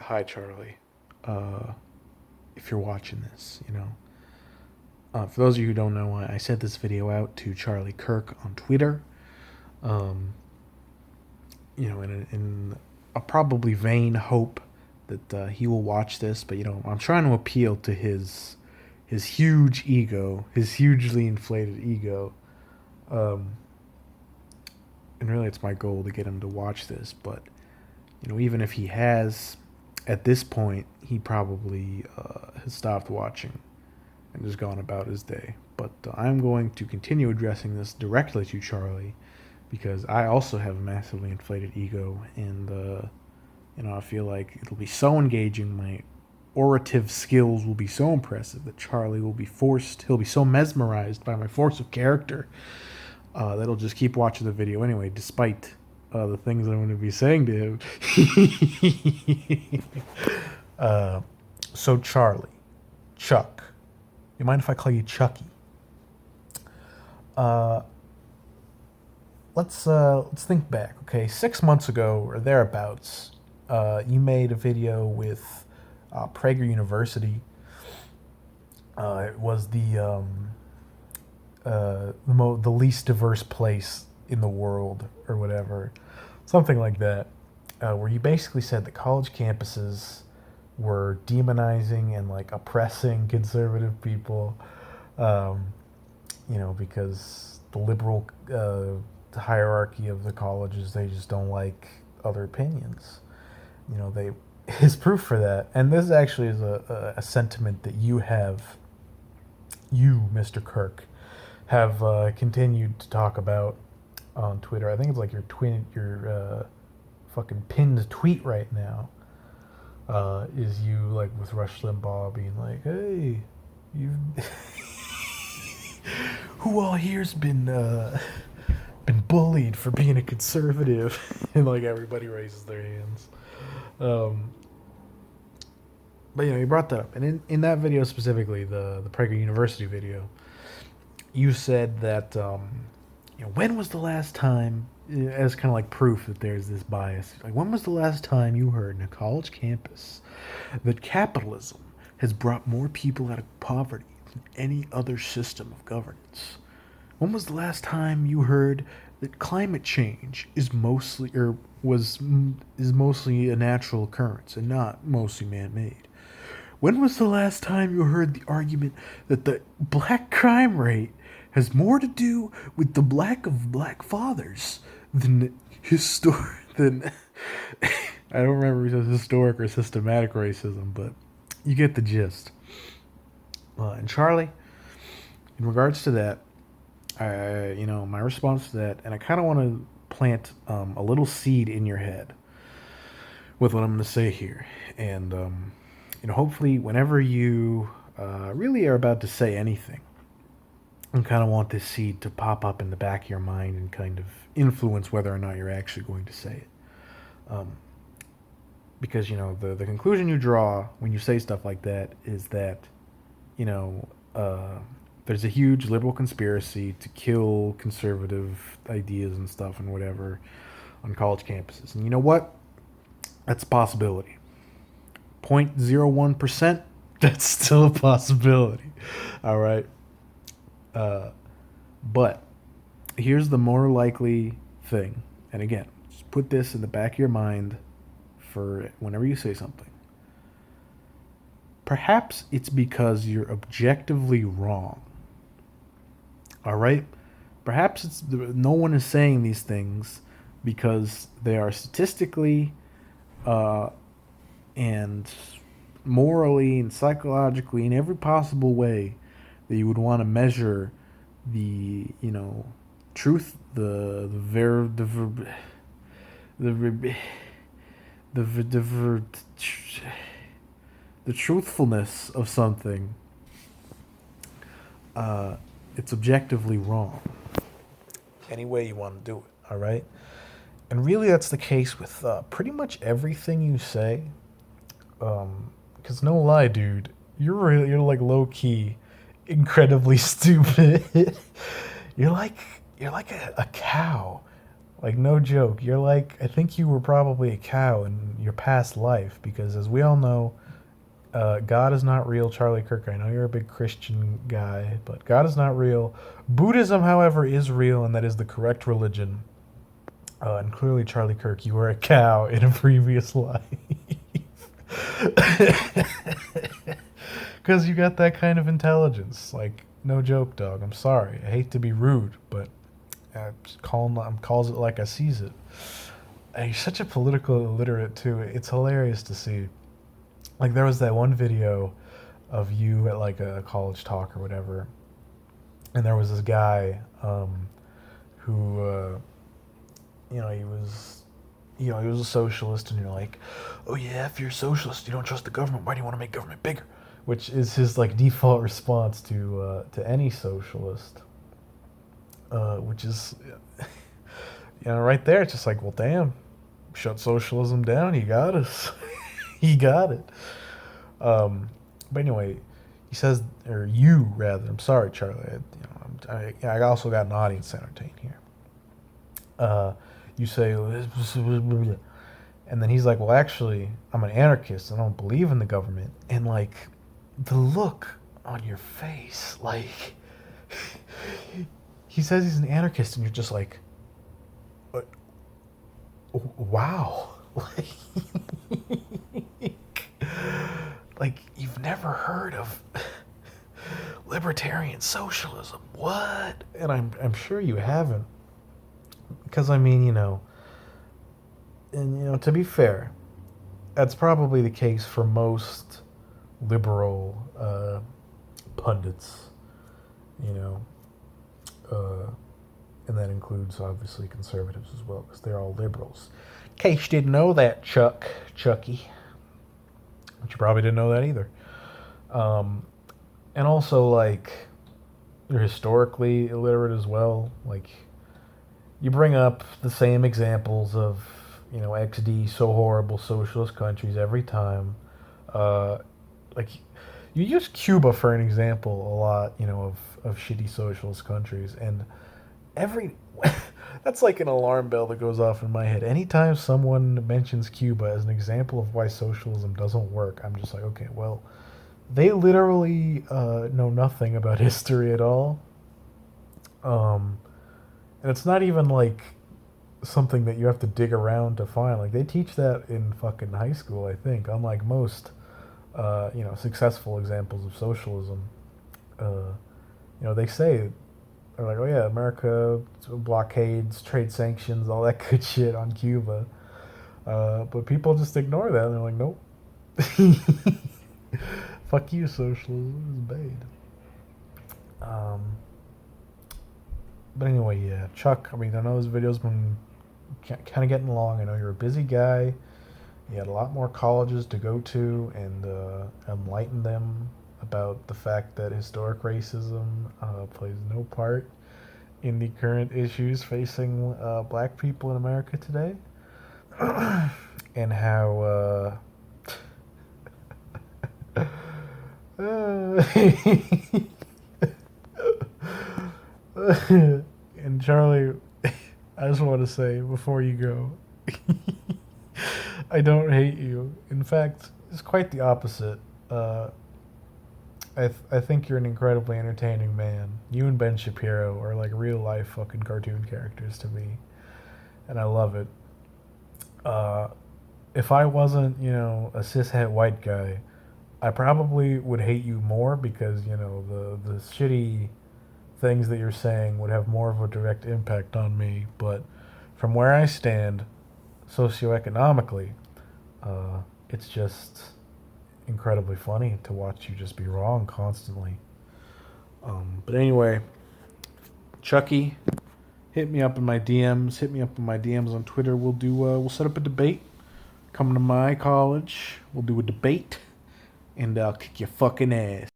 Hi, Charlie. If you're watching this, for those of you who don't know, I sent this video out to Charlie Kirk on Twitter. Um, in a probably vain hope that he will watch this, but I'm trying to appeal to his huge ego, his hugely inflated ego. Um, and really, it's my goal to get him to watch this. But even if he has, at this point, he probably has stopped watching and just gone about his day. But I'm going to continue addressing this directly to Charlie because I also have a massively inflated ego, and I feel like it'll be so engaging. My orative skills will be so impressive that Charlie will be he'll be so mesmerized by my force of character that he'll just keep watching the video anyway, despite the things that I'm going to be saying to him. So Charlie, Chuck, you mind if I call you Chucky? Let's think back. Okay, 6 months ago or thereabouts, you made a video with Prager University. It was the least diverse place in the world, or whatever, something like that, where you basically said that college campuses were demonizing and like oppressing conservative people, because the liberal hierarchy of the colleges, they just don't like other opinions. His proof for that, and this actually is a sentiment that you, Mr. Kirk, have continued to talk about on Twitter. I think it's like your fucking pinned tweet right now. Is you like with Rush Limbaugh being like, "Hey, you, who all here's been bullied for being a conservative?" And like everybody raises their hands. But you brought that up, and in that video specifically, the Prager University video, you said that when was the last time, as kind of like proof that there's this bias, like when was the last time you heard in a college campus that capitalism has brought more people out of poverty than any other system of governance? When was the last time you heard that climate change is mostly a natural occurrence and not mostly man-made? When was the last time you heard the argument that the black crime rate has more to do with the lack of black fathers than than I don't remember if it was historic or systematic racism, but you get the gist. And Charlie, in regards to that, my response to that, and I kind of want to plant a little seed in your head with what I'm going to say here, and hopefully, whenever you really are about to say anything, and kind of want this seed to pop up in the back of your mind and kind of influence whether or not you're actually going to say it. Because, the conclusion you draw when you say stuff like that is that, there's a huge liberal conspiracy to kill conservative ideas and stuff and whatever on college campuses. And you know what? That's a possibility. 0.01%, that's still a possibility. All right. But here's the more likely thing. And again, just put this in the back of your mind for whenever you say something. Perhaps it's because you're objectively wrong. All right? Perhaps no one is saying these things because they are statistically and morally and psychologically in every possible way that you would want to measure the truth, the truthfulness of something. It's objectively wrong. Any way you want to do it, all right? And really, that's the case with pretty much everything you say. Because no lie, dude, you're like low key incredibly stupid. You're like a cow Like, no joke. You're like, I think you were probably a cow in your past life because, as we all know, God is not real. Charlie Kirk, I know you're a big Christian guy, but God is not real. Buddhism, however, is real, and that is the correct religion. And clearly, Charlie Kirk, you were a cow in a previous life. Because you got that kind of intelligence. Like, no joke, dog. I'm sorry. I hate to be rude, but I'm calls it like I sees it. And he's such a political illiterate too. It's hilarious to see. Like there was that one video of you at like a college talk or whatever, and there was this guy who he was he was a socialist, and you're like, oh yeah, if you're a socialist, you don't trust the government. Why do you want to make government bigger? Which is his like default response to any socialist. Which is, right there. It's just like, well, damn, shut socialism down. He got us. He got it. But anyway, he says, or you rather. I'm sorry, Charlie. I also got an audience to entertain here. You say, and then he's like, well, actually, I'm an anarchist. I don't believe in the government. And like, the look on your face, like, he says he's an anarchist, and you're just like, wow. Like, you've never heard of libertarian socialism. What? And I'm sure you haven't. Because, I mean, to be fair, that's probably the case for most liberal pundits, and that includes, obviously, conservatives as well, because they're all liberals. In case you didn't know that, Chucky. But you probably didn't know that either. And also, like, you're historically illiterate as well. Like, you bring up the same examples of, XD, so horrible socialist countries every time. Like, you use Cuba for an example a lot, of shitty socialist countries. And that's like an alarm bell that goes off in my head. Anytime someone mentions Cuba as an example of why socialism doesn't work, I'm just like, okay, well, they literally know nothing about history at all. And it's not even like something that you have to dig around to find. Like, they teach that in fucking high school, I think, unlike most, successful examples of socialism. They say, they're like, oh yeah, America blockades, trade sanctions, all that good shit on Cuba. But people just ignore that, and they're like, nope. Fuck you, socialism is bad. But anyway, yeah, Chuck, I know this video's been kind of getting long. I know you're a busy guy. You had a lot more colleges to go to and enlighten them about the fact that historic racism plays no part in the current issues facing black people in America today. And how and Charlie, I just want to say before you go, I don't hate you. In fact, it's quite the opposite. I think you're an incredibly entertaining man. You and Ben Shapiro are like real life fucking cartoon characters to me, and I love it. If I wasn't, a cishet white guy, I probably would hate you more because, the shitty things that you're saying would have more of a direct impact on me. But from where I stand, socioeconomically, it's just incredibly funny to watch you just be wrong constantly. But anyway, Chucky, hit me up in my DMs. Hit me up in my DMs on Twitter. We'll set up a debate. Come to my college. We'll do a debate, and I'll kick your fucking ass.